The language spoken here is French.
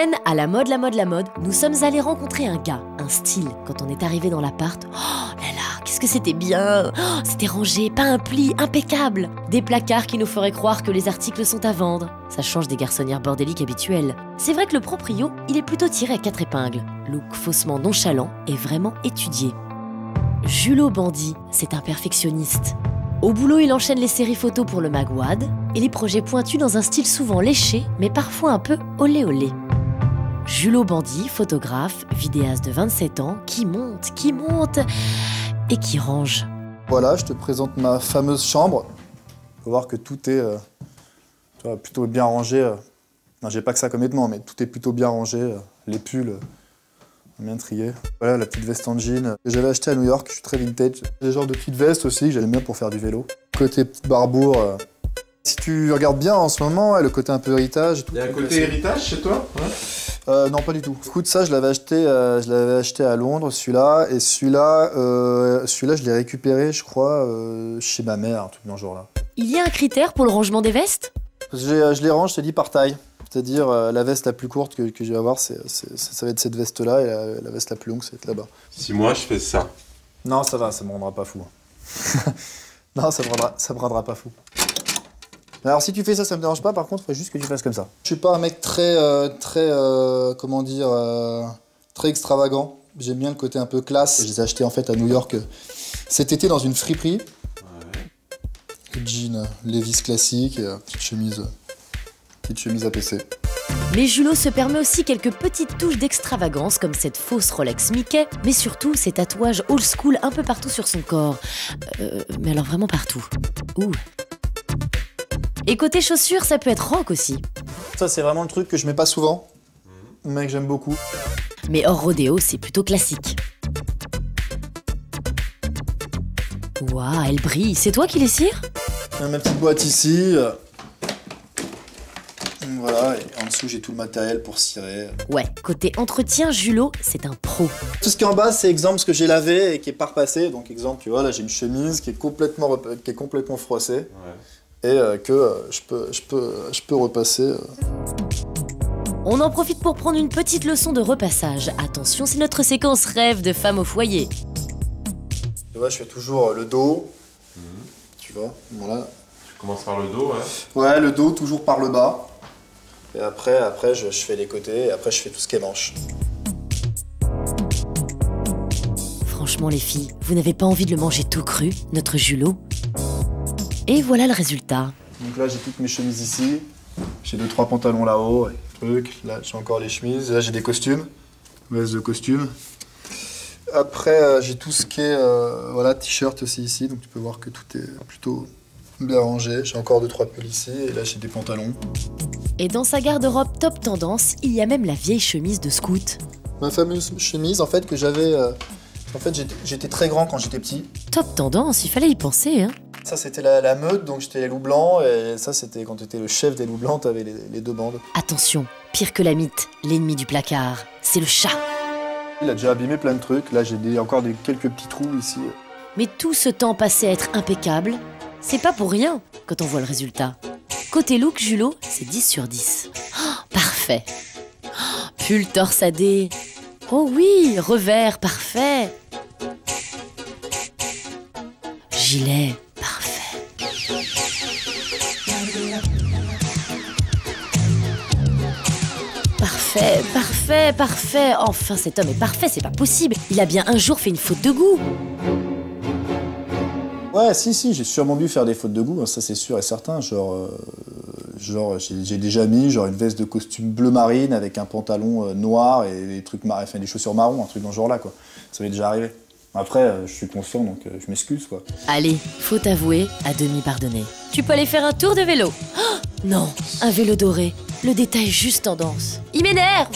scène à la mode, nous sommes allés rencontrer un gars, un style. Quand on est arrivé dans l'appart, oh là là, qu'est-ce que c'était bien! Oh, c'était rangé, pas un pli, impeccable. Des placards qui nous feraient croire que les articles sont à vendre. Ça change des garçonnières bordéliques habituelles. C'est vrai que le proprio, il est plutôt tiré à 4 épingles. Look faussement nonchalant et vraiment étudié. Julot Bandit, c'est un perfectionniste. Au boulot, il enchaîne les séries photos pour le Magwad et les projets pointus dans un style souvent léché, mais parfois un peu olé olé. Julot Bandit, photographe, vidéaste de 27 ans, qui monte et qui range. Voilà, je te présente ma fameuse chambre. Tu peux voir que tout est plutôt bien rangé. Non, j'ai pas que ça comme vêtements, mais tout est plutôt bien rangé. Les pulls, bien triés. Voilà, la petite veste en jean que j'avais achetée à New York, je suis très vintage. Des genres de petites vestes aussi que j'aime bien pour faire du vélo. Côté petite barbour. Si tu regardes bien en ce moment, le côté un peu héritage et tout. Il y a un côté héritage chez toi? Non, pas du tout. Écoute, ça, je l'avais acheté à Londres, celui-là. Et celui-là, je l'ai récupéré, je crois, chez ma mère, un truc dans ce genre-là. Il y a un critère pour le rangement des vestes? Je les range, je te dis, par taille. C'est-à-dire, la veste la plus courte que je vais avoir, ça va être cette veste-là, et la veste la plus longue, c'est là-bas. Si moi, je fais ça. Non, ça va, ça me rendra pas fou. Non, ça me rendra pas fou. Alors si tu fais ça, ça me dérange pas, par contre, il faut juste que tu fasses comme ça. Je suis pas un mec très extravagant. J'aime bien le côté un peu classe. Je les ai achetés en fait à New York cet été dans une friperie. Ouais. Jean Levi's classique, et petite chemise APC. Mais Julot se permet aussi quelques petites touches d'extravagance comme cette fausse Rolex Mickey, mais surtout ces tatouages old school un peu partout sur son corps. Mais alors vraiment partout. Ouh. Et côté chaussures, ça peut être rock aussi. Ça, c'est vraiment le truc que je mets pas souvent, mais que j'aime beaucoup. Mais hors rodéo, c'est plutôt classique. Waouh, elle brille. C'est toi qui les cires? Ma petite boîte ici. Voilà, et en dessous, j'ai tout le matériel pour cirer. Ouais, côté entretien, Julot, c'est un pro. Tout ce qui est en bas, c'est exemple ce que j'ai lavé et qui est pas repassé. Donc exemple, tu vois, là, j'ai une chemise qui est complètement froissée. Ouais. Et que je peux repasser. On en profite pour prendre une petite leçon de repassage. Attention, c'est notre séquence rêve de femme au foyer. Tu vois, je fais toujours le dos. Tu vois, voilà. Tu commences par le dos, ouais. Ouais, le dos, toujours par le bas. Et après je fais les côtés, et après je fais tout ce qui est manche. Franchement, les filles, vous n'avez pas envie de le manger tout cru, notre Julot? Et voilà le résultat. Donc là, j'ai toutes mes chemises ici. J'ai 2-3 pantalons là-haut. Là, j'ai encore les chemises. Là, j'ai des costumes. Veste de costume. Après, j'ai tout ce qui est voilà, t-shirt aussi ici. Donc tu peux voir que tout est plutôt bien rangé. J'ai encore 2-3 pulls ici. Et là, j'ai des pantalons. Et dans sa garde-robe top tendance, il y a même la vieille chemise de scout. Ma fameuse chemise, en fait, que j'avais... En fait, j'étais très grand quand j'étais petit. Top tendance, il fallait y penser, hein. Ça, c'était la meute, donc j'étais les loups blancs, et ça, c'était quand tu étais le chef des loups blancs, t'avais les 2 bandes. Attention, pire que la mythe, l'ennemi du placard, c'est le chat. Il a déjà abîmé plein de trucs, là j'ai encore quelques petits trous ici. Mais tout ce temps passé à être impeccable, c'est pas pour rien quand on voit le résultat. Côté look, Julot, c'est 10 sur 10. Oh, parfait. Oh, pull torsadé. Oh oui, revers, parfait. Gilet, parfait. Parfait. Enfin, cet homme est parfait, c'est pas possible. Il a bien un jour fait une faute de goût. Ouais, si, j'ai sûrement dû faire des fautes de goût, ça c'est sûr et certain. Genre j'ai déjà mis une veste de costume bleu marine avec un pantalon noir et des chaussures marron, un truc dans ce genre-là, quoi. Ça m'est déjà arrivé. Après, je suis conscient, donc je m'excuse, quoi. Allez, faut avouer, à demi pardonné. Tu peux aller faire un tour de vélo. Oh, non, un vélo doré. Le détail juste tendance. Il m'énerve.